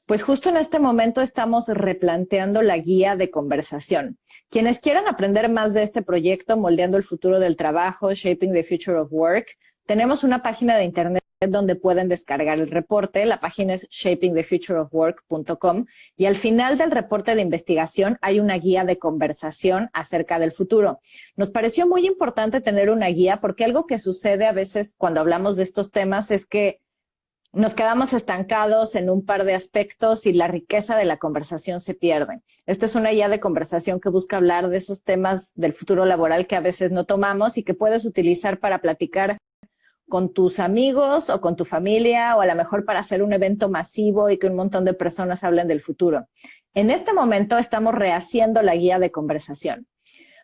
Speaker 2: Pues justo en este momento estamos replanteando la guía de conversación. Quienes quieran aprender más de este proyecto, Moldeando el futuro del trabajo, Shaping the Future of Work, tenemos una página de internet donde pueden descargar el reporte. La página es shapingthefutureofwork.com y al final del reporte de investigación hay una guía de conversación acerca del futuro. Nos pareció muy importante tener una guía porque algo que sucede a veces cuando hablamos de estos temas es que nos quedamos estancados en un par de aspectos y la riqueza de la conversación se pierde. Esta es una guía de conversación que busca hablar de esos temas del futuro laboral que a veces no tomamos y que puedes utilizar para platicar con tus amigos o con tu familia o a lo mejor para hacer un evento masivo y que un montón de personas hablen del futuro. En este momento estamos rehaciendo la guía de conversación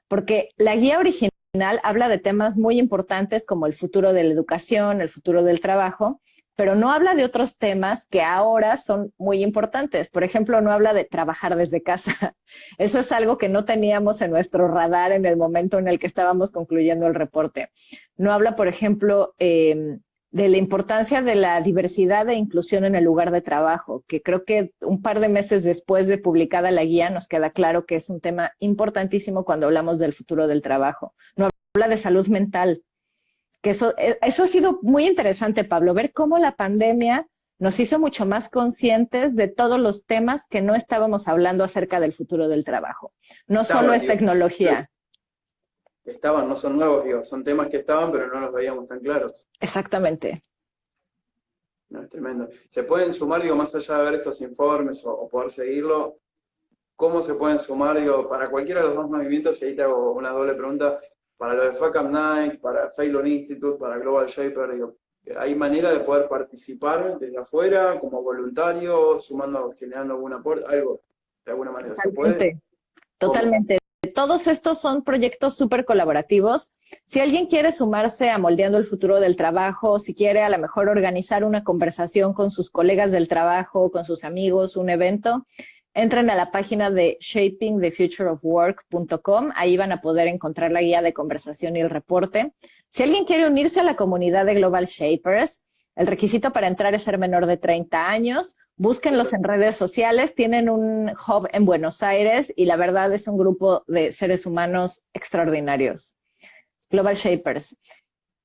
Speaker 2: porque la guía original habla de temas muy importantes como el futuro de la educación, el futuro del trabajo, pero no habla de otros temas que ahora son muy importantes. Por ejemplo, no habla de trabajar desde casa. Eso es algo que no teníamos en nuestro radar en el momento en el que estábamos concluyendo el reporte. No habla, por ejemplo, de la importancia de la diversidad e inclusión en el lugar de trabajo, que creo que un par de meses después de publicada la guía nos queda claro que es un tema importantísimo cuando hablamos del futuro del trabajo. No habla de salud mental, que eso ha sido muy interesante, Pablo, ver cómo la pandemia nos hizo mucho más conscientes de todos los temas que no estábamos hablando acerca del futuro del trabajo. No solo es tecnología.
Speaker 1: Estaban, no son nuevos, digo, son temas que estaban, pero no los veíamos tan claros.
Speaker 2: Exactamente.
Speaker 1: No, es tremendo. ¿Se pueden sumar, digo, más allá de ver estos informes o poder seguirlo? ¿Cómo se pueden sumar, digo, para cualquiera de los dos movimientos? Y ahí te hago una doble pregunta. Para lo de Fuck Up Night, para Phelan Institute, para Global Shaper, digo, ¿hay manera de poder participar desde afuera, como voluntario, sumando, generando algún aporte, algo, de alguna manera? ¿Se puede?
Speaker 2: Totalmente. Todos estos son proyectos súper colaborativos. Si alguien quiere sumarse a Moldeando el futuro del trabajo, si quiere a lo mejor organizar una conversación con sus colegas del trabajo, con sus amigos, un evento, entren a la página de shapingthefutureofwork.com. Ahí van a poder encontrar la guía de conversación y el reporte. Si alguien quiere unirse a la comunidad de Global Shapers, el requisito para entrar es ser menor de 30 años. Búsquenlos en redes sociales. Tienen un hub en Buenos Aires y la verdad es un grupo de seres humanos extraordinarios. Global Shapers.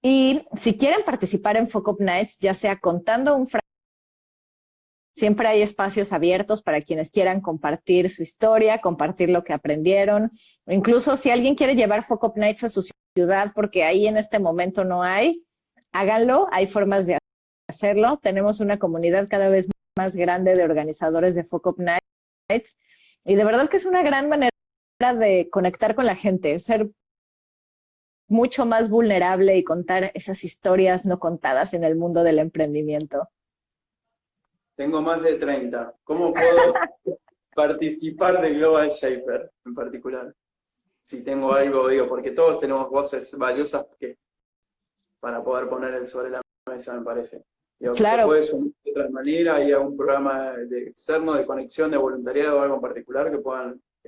Speaker 2: Y si quieren participar en Fuck Up Nights, ya sea contando un siempre hay espacios abiertos para quienes quieran compartir su historia, compartir lo que aprendieron. O incluso si alguien quiere llevar Fuck Up Nights a su ciudad, porque ahí en este momento no hay, háganlo. Hay formas de hacerlo. Tenemos una comunidad cada vez más grande de organizadores de Fuck Up Nights. Y de verdad que es una gran manera de conectar con la gente, ser mucho más vulnerable y contar esas historias no contadas en el mundo del emprendimiento.
Speaker 1: Tengo más de 30. ¿Cómo puedo participar de Global Shaper en particular? Si tengo algo, digo, porque todos tenemos voces valiosas para poder poner sobre la mesa, me parece. Digo,
Speaker 2: claro.
Speaker 1: ¿se puede sumar de otra manera? ¿Hay algún programa externo de conexión, de voluntariado o algo en particular que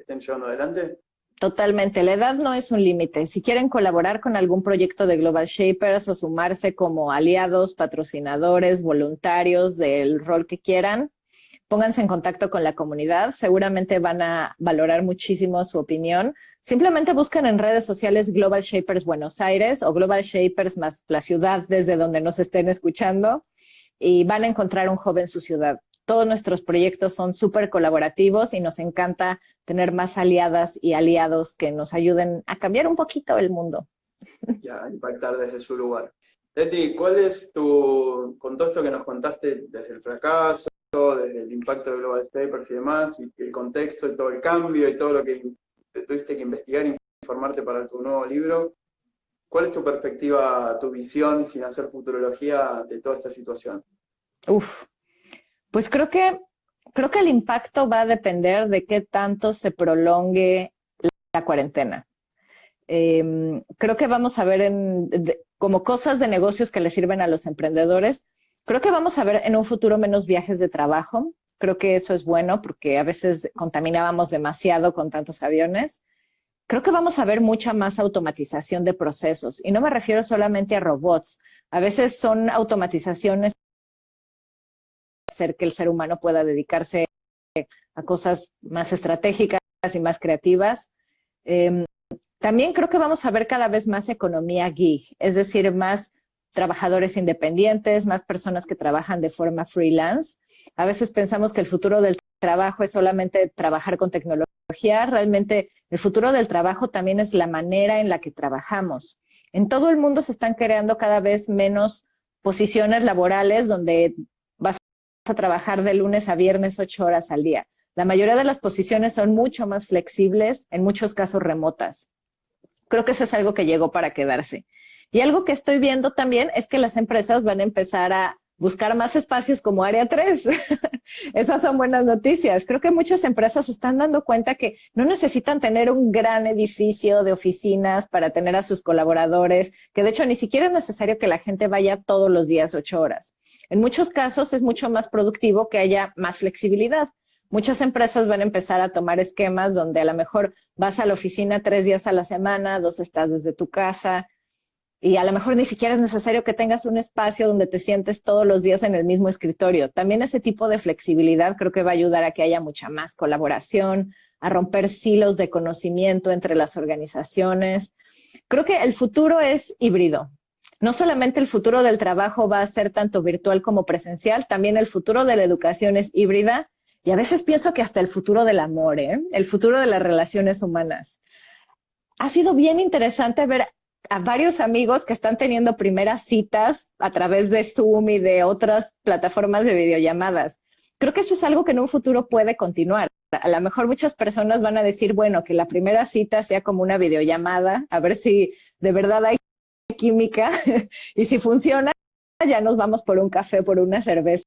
Speaker 1: estén llevando adelante?
Speaker 2: Totalmente. La edad no es un límite. Si quieren colaborar con algún proyecto de Global Shapers o sumarse como aliados, patrocinadores, voluntarios del rol que quieran, pónganse en contacto con la comunidad. Seguramente van a valorar muchísimo su opinión. Simplemente busquen en redes sociales Global Shapers Buenos Aires o Global Shapers más la ciudad desde donde nos estén escuchando y van a encontrar un hub en su ciudad. Todos nuestros proyectos son súper colaborativos y nos encanta tener más aliadas y aliados que nos ayuden a cambiar un poquito el mundo.
Speaker 1: Y a impactar desde su lugar. Leti, ¿cuál es con todo esto que nos contaste desde el fracaso, desde el impacto de Global Shapers y demás, y el contexto y todo el cambio y todo lo que tuviste que investigar e informarte para tu nuevo libro? ¿Cuál es tu perspectiva, tu visión, sin hacer futurología, de toda esta situación?
Speaker 2: Pues creo que creo que el impacto va a depender de qué tanto se prolongue la cuarentena. Creo que vamos a ver como cosas de negocios que le sirven a los emprendedores. Creo que vamos a ver en un futuro menos viajes de trabajo. Creo que eso es bueno porque a veces contaminábamos demasiado con tantos aviones. Creo que vamos a ver mucha más automatización de procesos. Y no me refiero solamente a robots. A veces son automatizaciones para hacer que el ser humano pueda dedicarse a cosas más estratégicas y más creativas. También creo que vamos a ver cada vez más economía gig, es decir, más trabajadores independientes, más personas que trabajan de forma freelance. A veces pensamos que el futuro del trabajo es solamente trabajar con tecnología. Realmente el futuro del trabajo también es la manera en la que trabajamos. En todo el mundo se están creando cada vez menos posiciones laborales donde vas a trabajar de lunes a viernes 8 horas al día. La mayoría de las posiciones son mucho más flexibles, en muchos casos remotas. Creo que eso es algo que llegó para quedarse. Y algo que estoy viendo también es que las empresas van a empezar a buscar más espacios como Área 3. Esas son buenas noticias. Creo que muchas empresas se están dando cuenta que no necesitan tener un gran edificio de oficinas para tener a sus colaboradores, que de hecho ni siquiera es necesario que la gente vaya todos los días 8 horas. En muchos casos es mucho más productivo que haya más flexibilidad. Muchas empresas van a empezar a tomar esquemas donde a lo mejor vas a la oficina 3 días a la semana, 2 estás desde tu casa y a lo mejor ni siquiera es necesario que tengas un espacio donde te sientes todos los días en el mismo escritorio. También ese tipo de flexibilidad creo que va a ayudar a que haya mucha más colaboración, a romper silos de conocimiento entre las organizaciones. Creo que el futuro es híbrido. No solamente el futuro del trabajo va a ser tanto virtual como presencial, también el futuro de la educación es híbrida. Y a veces pienso que hasta el futuro del amor, el futuro de las relaciones humanas. Ha sido bien interesante ver a varios amigos que están teniendo primeras citas a través de Zoom y de otras plataformas de videollamadas. Creo que eso es algo que en un futuro puede continuar. A lo mejor muchas personas van a decir, bueno, que la primera cita sea como una videollamada, a ver si de verdad hay química y si funciona, ya nos vamos por un café, por una cerveza.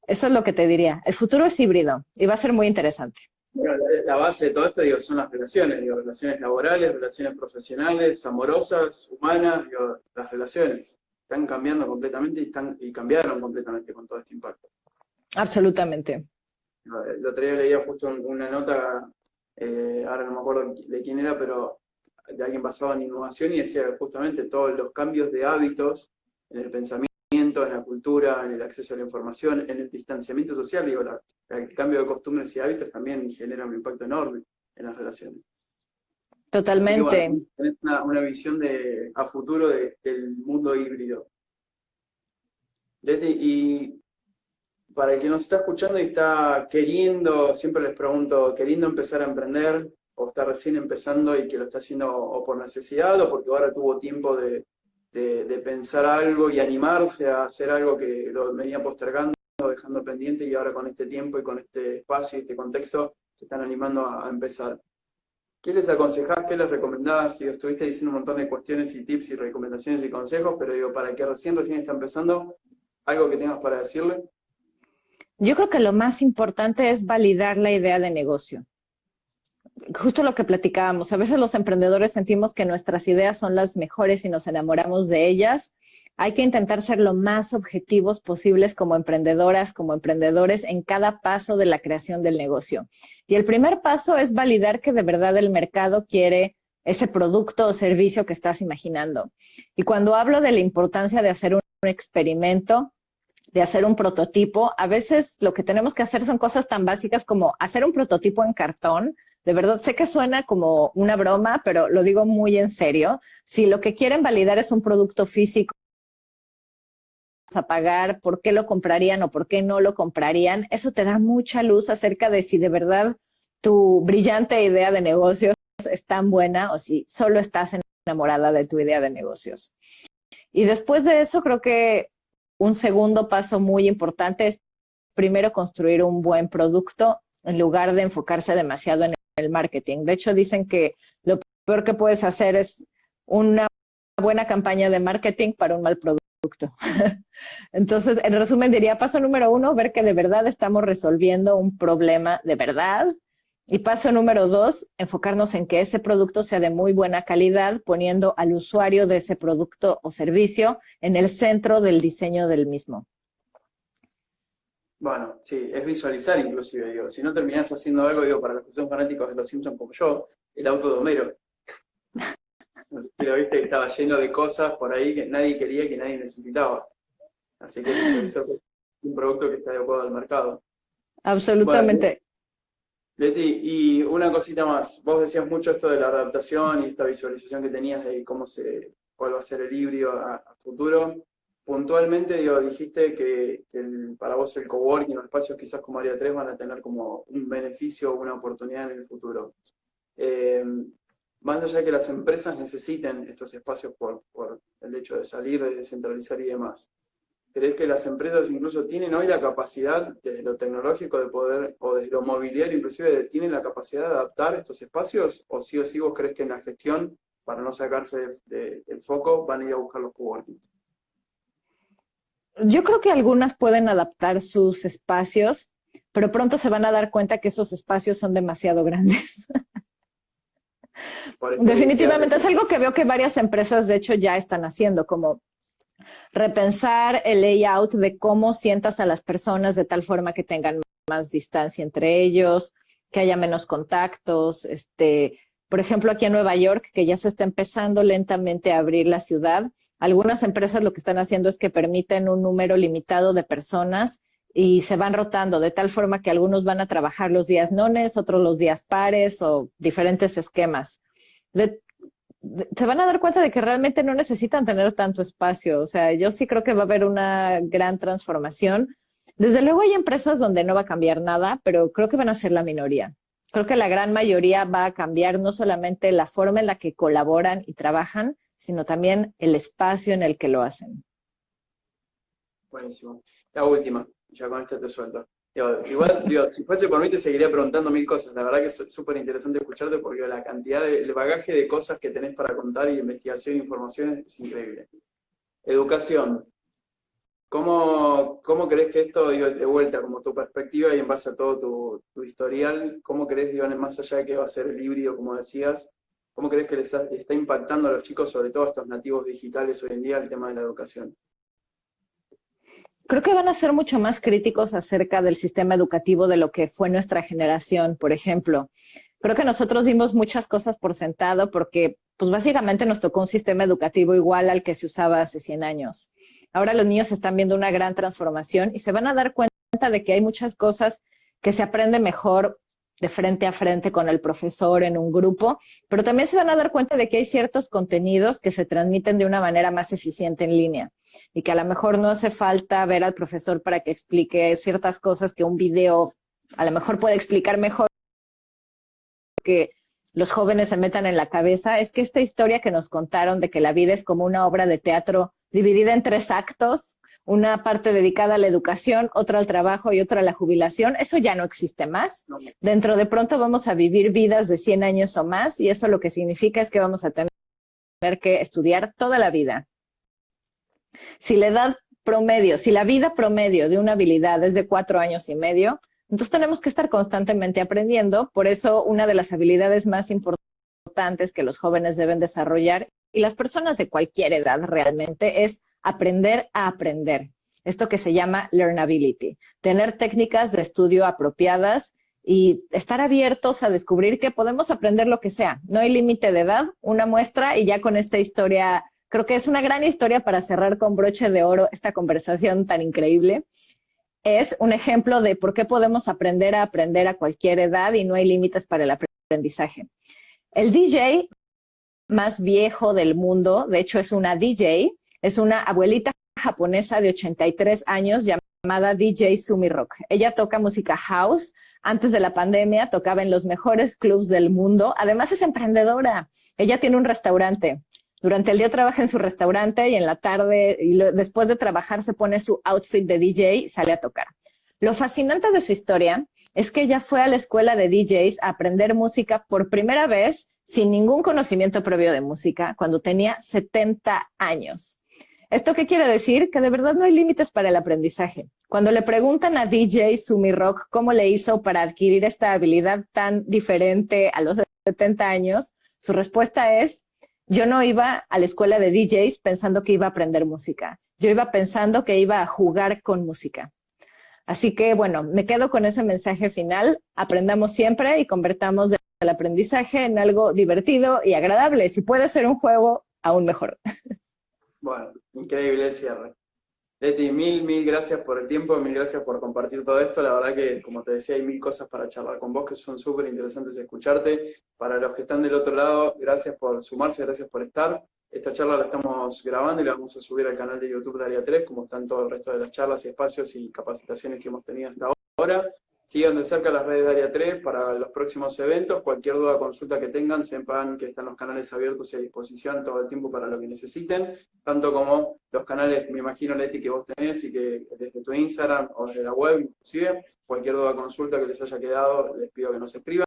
Speaker 2: Eso es lo que te diría. El futuro es híbrido y va a ser muy interesante.
Speaker 1: Bueno, la base de todo esto, digo, son las relaciones, digo, relaciones laborales, relaciones profesionales, amorosas, humanas, digo, las relaciones están cambiando completamente y cambiaron completamente con todo este impacto.
Speaker 2: Absolutamente.
Speaker 1: El otro día leía justo una nota, ahora no me acuerdo de quién era, pero de alguien basado en innovación y decía que justamente todos los cambios de hábitos en el pensamiento, en la cultura, en el acceso a la información, en el distanciamiento social, digo, el cambio de costumbres y hábitos también genera un impacto enorme en las relaciones.
Speaker 2: Totalmente.
Speaker 1: Así que, bueno, tenés una visión a futuro del mundo híbrido. Leti, y para el que nos está escuchando y está queriendo, siempre les pregunto, queriendo empezar a emprender, o está recién empezando y que lo está haciendo o por necesidad o porque ahora tuvo tiempo de pensar algo y animarse a hacer algo que lo venía postergando, dejando pendiente y ahora con este tiempo y con este espacio y este contexto se están animando a empezar. ¿Qué les aconsejás? ¿Qué les recomendás? Si estuviste diciendo un montón de cuestiones y tips y recomendaciones y consejos, pero digo, para el que recién está empezando, algo que tengas para decirle.
Speaker 2: Yo creo que lo más importante es validar la idea de negocio. Justo lo que platicábamos, a veces los emprendedores sentimos que nuestras ideas son las mejores y nos enamoramos de ellas. Hay que intentar ser lo más objetivos posibles como emprendedoras, como emprendedores en cada paso de la creación del negocio. Y el primer paso es validar que de verdad el mercado quiere ese producto o servicio que estás imaginando. Y cuando hablo de la importancia de hacer un experimento, de hacer un prototipo, a veces lo que tenemos que hacer son cosas tan básicas como hacer un prototipo en cartón. De verdad, sé que suena como una broma, pero lo digo muy en serio. Si lo que quieren validar es un producto físico, a pagar, por qué lo comprarían o por qué no lo comprarían, eso te da mucha luz acerca de si de verdad tu brillante idea de negocios es tan buena o si solo estás enamorada de tu idea de negocios. Y después de eso, creo que un segundo paso muy importante es primero construir un buen producto en lugar de enfocarse demasiado en el marketing. De hecho, dicen que lo peor que puedes hacer es una buena campaña de marketing para un mal producto. Entonces, en resumen, diría paso número 1, ver que de verdad estamos resolviendo un problema de verdad. Y paso número 2, enfocarnos en que ese producto sea de muy buena calidad, poniendo al usuario de ese producto o servicio en el centro del diseño del mismo.
Speaker 1: Bueno, sí, es visualizar inclusive, digo, si no terminás haciendo algo, digo, para los que son fanáticos de los Simpsons como yo, el auto de Homero. Pero viste que estaba lleno de cosas por ahí que nadie quería, que nadie necesitaba. Así que visualizar un producto que está adecuado al mercado.
Speaker 2: Absolutamente.
Speaker 1: Bueno, Leti, y una cosita más. Vos decías mucho esto de la adaptación y esta visualización que tenías de cuál va a ser el híbrido a futuro. Puntualmente, digo, dijiste que para vos el coworking, los espacios quizás como Área 3 van a tener como un beneficio o una oportunidad en el futuro. Más allá de que las empresas necesiten estos espacios por el hecho de salir, de descentralizar y demás, ¿crees que las empresas incluso tienen hoy la capacidad, desde lo tecnológico, de poder, o desde lo mobiliario inclusive, tienen la capacidad de adaptar estos espacios? ¿O sí vos crees que en la gestión, para no sacarse del foco, van a ir a buscar los coworking?
Speaker 2: Yo creo que algunas pueden adaptar sus espacios, pero pronto se van a dar cuenta que esos espacios son demasiado grandes. Definitivamente es algo que veo que varias empresas de hecho ya están haciendo, como repensar el layout de cómo sientas a las personas de tal forma que tengan más distancia entre ellos, que haya menos contactos. Por ejemplo, aquí en Nueva York, que ya se está empezando lentamente a abrir la ciudad, algunas empresas lo que están haciendo es que permiten un número limitado de personas y se van rotando de tal forma que algunos van a trabajar los días nones, otros los días pares o diferentes esquemas. Se van a dar cuenta de que realmente no necesitan tener tanto espacio. O sea, yo sí creo que va a haber una gran transformación. Desde luego hay empresas donde no va a cambiar nada, pero creo que van a ser la minoría. Creo que la gran mayoría va a cambiar no solamente la forma en la que colaboran y trabajan, sino también el espacio en el que lo hacen.
Speaker 1: Buenísimo. La última, ya con esta te suelto. Igual, si fuese por mí te seguiría preguntando 1000 cosas. La verdad que es súper interesante escucharte porque la cantidad el bagaje de cosas que tenés para contar y investigación e información es increíble. Educación. ¿Cómo crees que esto, de vuelta, como tu perspectiva y en base a todo tu historial, cómo crees, más allá de que va a ser el híbrido, como decías, cómo crees que les está impactando a los chicos, sobre todo a estos nativos digitales hoy en día, el tema de la educación?
Speaker 2: Creo que van a ser mucho más críticos acerca del sistema educativo de lo que fue nuestra generación, por ejemplo. Creo que nosotros dimos muchas cosas por sentado porque, pues básicamente nos tocó un sistema educativo igual al que se usaba hace 100 años. Ahora los niños están viendo una gran transformación y se van a dar cuenta de que hay muchas cosas que se aprende mejor de frente a frente con el profesor en un grupo, pero también se van a dar cuenta de que hay ciertos contenidos que se transmiten de una manera más eficiente en línea y que a lo mejor no hace falta ver al profesor para que explique ciertas cosas que un video a lo mejor puede explicar mejor, que los jóvenes se metan en la cabeza. Es que esta historia que nos contaron de que la vida es como una obra de teatro dividida en 3 actos, una parte dedicada a la educación, otra al trabajo y otra a la jubilación, eso ya no existe más. Dentro de pronto vamos a vivir vidas de 100 años o más y eso lo que significa es que vamos a tener que estudiar toda la vida. Si la vida promedio de una habilidad es de 4 años y medio, entonces tenemos que estar constantemente aprendiendo. Por eso una de las habilidades más importantes que los jóvenes deben desarrollar y las personas de cualquier edad realmente es aprender a aprender. Esto que se llama learnability. Tener técnicas de estudio apropiadas y estar abiertos a descubrir que podemos aprender lo que sea. No hay límite de edad, una muestra y ya con esta historia, creo que es una gran historia para cerrar con broche de oro esta conversación tan increíble. Es un ejemplo de por qué podemos aprender a cualquier edad y no hay límites para el aprendizaje. El DJ más viejo del mundo, de hecho es una DJ, es una abuelita japonesa de 83 años llamada DJ Sumi Rock. Ella toca música house. Antes de la pandemia tocaba en los mejores clubs del mundo. Además es emprendedora. Ella tiene un restaurante. Durante el día trabaja en su restaurante y en la tarde, después de trabajar, se pone su outfit de DJ y sale a tocar. Lo fascinante de su historia es que ella fue a la escuela de DJs a aprender música por primera vez sin ningún conocimiento previo de música cuando tenía 70 años. ¿Esto qué quiere decir? Que de verdad no hay límites para el aprendizaje. Cuando le preguntan a DJ Sumi Rock cómo le hizo para adquirir esta habilidad tan diferente a los 70 años, su respuesta es: yo no iba a la escuela de DJs pensando que iba a aprender música. Yo iba pensando que iba a jugar con música. Así que, bueno, me quedo con ese mensaje final. Aprendamos siempre y convertamos el aprendizaje en algo divertido y agradable. Si puede ser un juego, aún mejor.
Speaker 1: Bueno, increíble el cierre. Leti, mil gracias por el tiempo, mil gracias por compartir todo esto. La verdad que, como te decía, hay mil cosas para charlar con vos que son súper interesantes escucharte. Para los que están del otro lado, gracias por sumarse, gracias por estar. Esta charla la estamos grabando y la vamos a subir al canal de YouTube de Área 3, como están todo el resto de las charlas y espacios y capacitaciones que hemos tenido hasta ahora. Sigan de cerca las redes de Área 3 para los próximos eventos. Cualquier duda o consulta que tengan, sepan que están los canales abiertos y a disposición todo el tiempo para lo que necesiten, tanto como los canales, me imagino, Leti, que vos tenés y que desde tu Instagram o desde la web, inclusive, cualquier duda o consulta que les haya quedado, les pido que nos escriban.